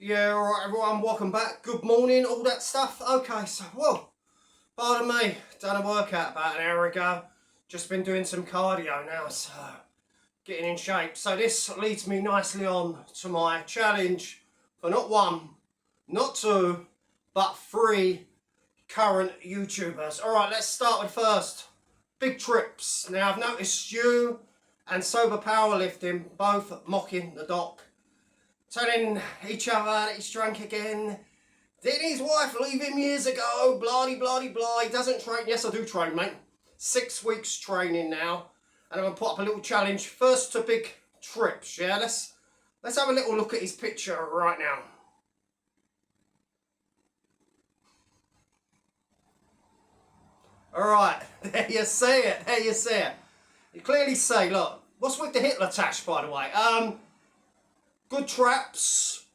Yeah, alright everyone, welcome back. Good morning, all that stuff. Okay, so, whoa, pardon me, done a workout about an hour ago. Just been doing some cardio now, so getting in shape. So this leads me nicely on to my challenge for not one, not two, but three current YouTubers. Alright, let's start with first. Big Trips. Now I've noticed you and Sober Powerlifting both mocking the doc, telling each other that he's drunk again. Didn't his wife leave him years ago? Blah, blah, blah. He doesn't train. Yes, I do train, mate. 6 weeks training now. And I'm going to put up a little challenge. First to Big Trips, yeah? Let's have a little look at his picture right now. Alright, there you see it. There you see it. You clearly see, look, what's with the Hitler tash, by the way? Good traps,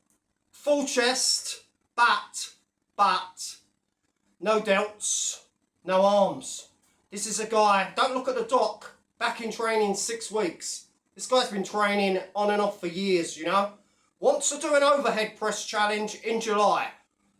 full chest, but, no delts, no arms. This is a guy, don't look at the doc, back in training 6 weeks. This guy's been training on and off for years, you know. Wants to do an overhead press challenge in July.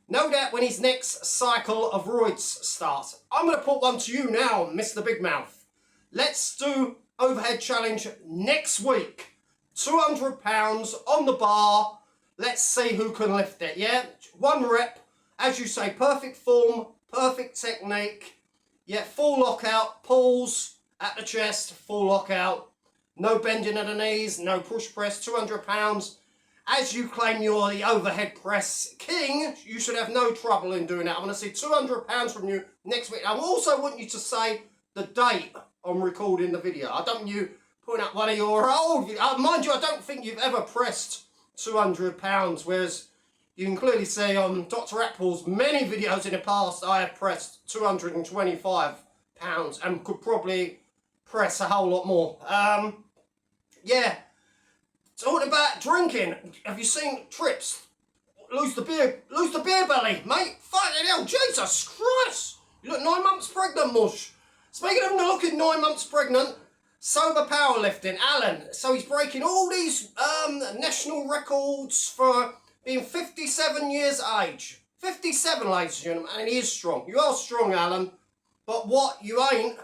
No doubt when his next cycle of roids starts. I'm going to put one to you now, Mr. Big Mouth. Let's do overhead challenge next week. 200 pounds on the bar. Let's see who can lift it, yeah? 1 rep, as you say, perfect form, perfect technique. Yeah, full lockout, pulls at the chest, full lockout. No bending of the knees, no push press, 200 pounds. As you claim you're the overhead press king, you should have no trouble in doing that. I'm going to see 200 pounds from you next week. I also want you to say the date I'm recording the video. I don't want you putting up one of your old... mind you, I don't think you've ever pressed 200 pounds, whereas you can clearly see on Dr. Apple's many videos in the past, I have pressed 225 pounds and could probably press a whole lot more. Yeah. Talking about drinking, have you seen Trips lose the beer belly, mate? Fucking hell, Jesus Christ! You look 9 months pregnant, mush. Speaking of looking 9 months pregnant, Sober Powerlifting, Alan. So he's breaking all these national records for being 57 years age. 57, ladies and gentlemen, and he is strong. You are strong, Alan. But what you ain't,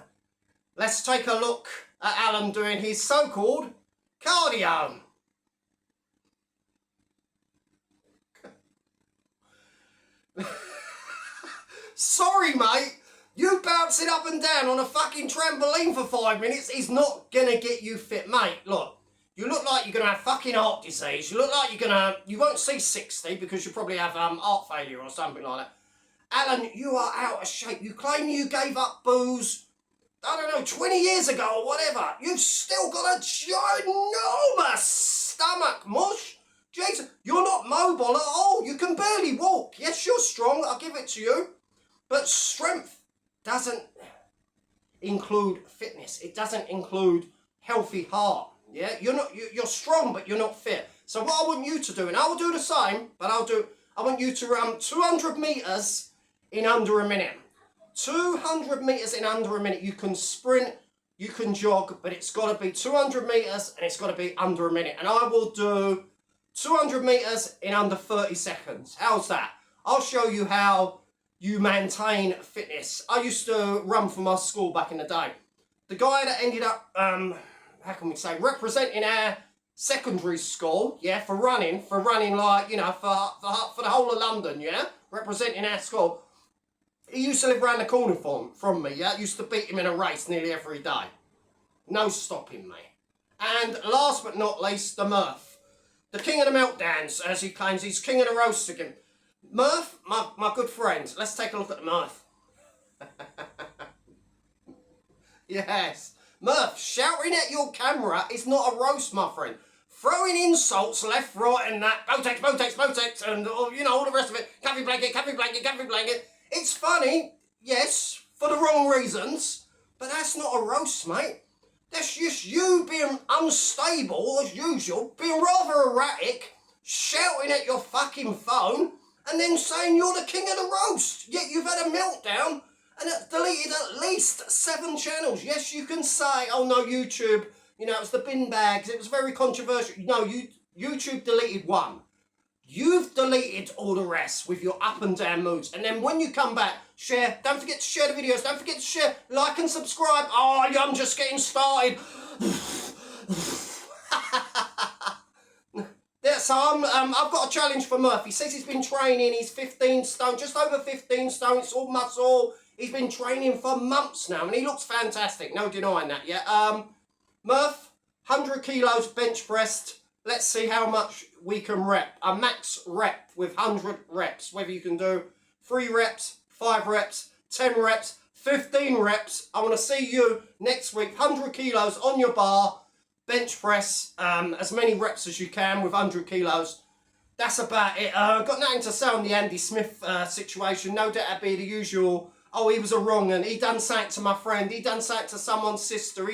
let's take a look at Alan doing his so-called cardio. Sorry, mate. You bouncing up and down on a fucking trampoline for 5 minutes is not gonna get you fit, mate. Look, you look like you're gonna have fucking heart disease. You look like you won't see 60 because you probably have heart failure or something like that. Alan, you are out of shape. You claim you gave up booze, I don't know, 20 years ago or whatever. You've still got a ginormous stomach, mush. Jesus, you're not mobile at all. You can barely walk. Yes, you're strong, I'll give it to you. But strength doesn't include fitness. It doesn't include healthy heart. Yeah, you're strong, but you're not fit. So what I want you to do, and I will do the same, but I want you to run 200 meters in under a minute. 200 meters in under a minute. You can sprint, you can jog, but it's got to be 200 meters and it's got to be under a minute. And I will do 200 meters in under 30 seconds. How's that? I'll show you how you maintain fitness. I used to run for my school back in the day. The guy that ended up, how can we say, representing our secondary school, yeah, for running like, you know, for the whole of London, yeah, representing our school. He used to live round the corner from me, yeah. I used to beat him in a race nearly every day. No stopping me. And last but not least, the Murph. The king of the meltdowns, as he claims. He's king of the roast again. Murph, my good friend. Let's take a look at the Murph. Yes. Murph, shouting at your camera is not a roast, my friend. Throwing insults left, right, and that. Botex, and you know, all the rest of it. Coffee blanket. It's funny, yes, for the wrong reasons, but that's not a roast, mate. That's just you being unstable, as usual, being rather erratic, shouting at your fucking phone, and then saying you're the king of the roast. Yet you've had a meltdown and it deleted at least 7 channels. Yes, you can say, oh no, YouTube, you know, it's the bin bags, it was very controversial. No, YouTube deleted 1. You've deleted all the rest with your up and down moods. And then when you come back, share. Don't forget to share the videos. Don't forget to share, like and subscribe. Oh, I'm just getting started. Yeah, so I've got a challenge for Murphy. He says he's been training. He's 15 stone, just over 15 stone. It's all muscle. He's been training for months now, and he looks fantastic. No denying that, yeah. Murph, 100 kilos bench pressed. Let's see how much we can rep. A max rep with 100 reps. Whether you can do 3 reps, 5 reps, 10 reps, 15 reps. I want to see you next week. 100 kilos on your bar. Bench press. As many reps as you can with 100 kilos. That's about it. Got nothing to say on the Andy Smith situation. No doubt it'd be the usual. Oh, he was a wrong un. He done something to my friend. He done something to someone's sister.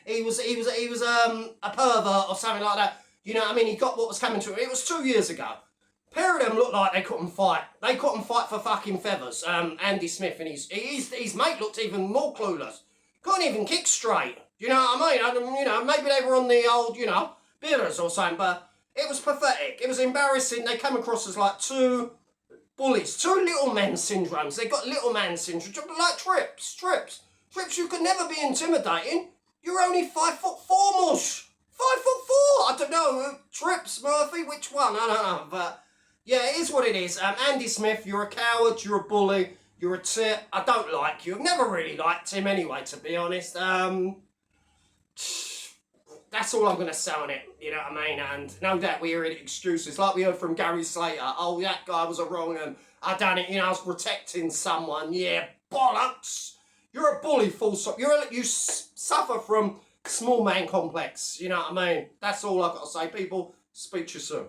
He was a pervert or something like that. You know what I mean? He got what was coming to him. It was 2 years ago. A pair of them looked like they couldn't fight. They couldn't fight for fucking feathers. Andy Smith and his mate looked even more clueless. Couldn't even kick straight. You know what I mean? You know, maybe they were on the old, you know, beers or something, but it was pathetic. It was embarrassing. They come across as like two bullies, two little men syndromes. They got little man syndrome, like Trips. Trips, you could never be intimidating. You're only 5'4", mush. 5'4". I don't know. Trips, Murphy, which one? I don't know. But yeah, it is what it is. Andy Smith, you're a coward. You're a bully. You're a tit. I don't like you. I've never really liked him anyway, to be honest. That's all I'm going to say on it, you know what I mean? And no doubt we hear excuses, like we heard from Gary Slater. Oh, that guy was a wrong and I done it, you know, I was protecting someone. Yeah, bollocks. You're a bully, full stop. You suffer from small man complex, you know what I mean? That's all I've got to say, people. Speak to you soon.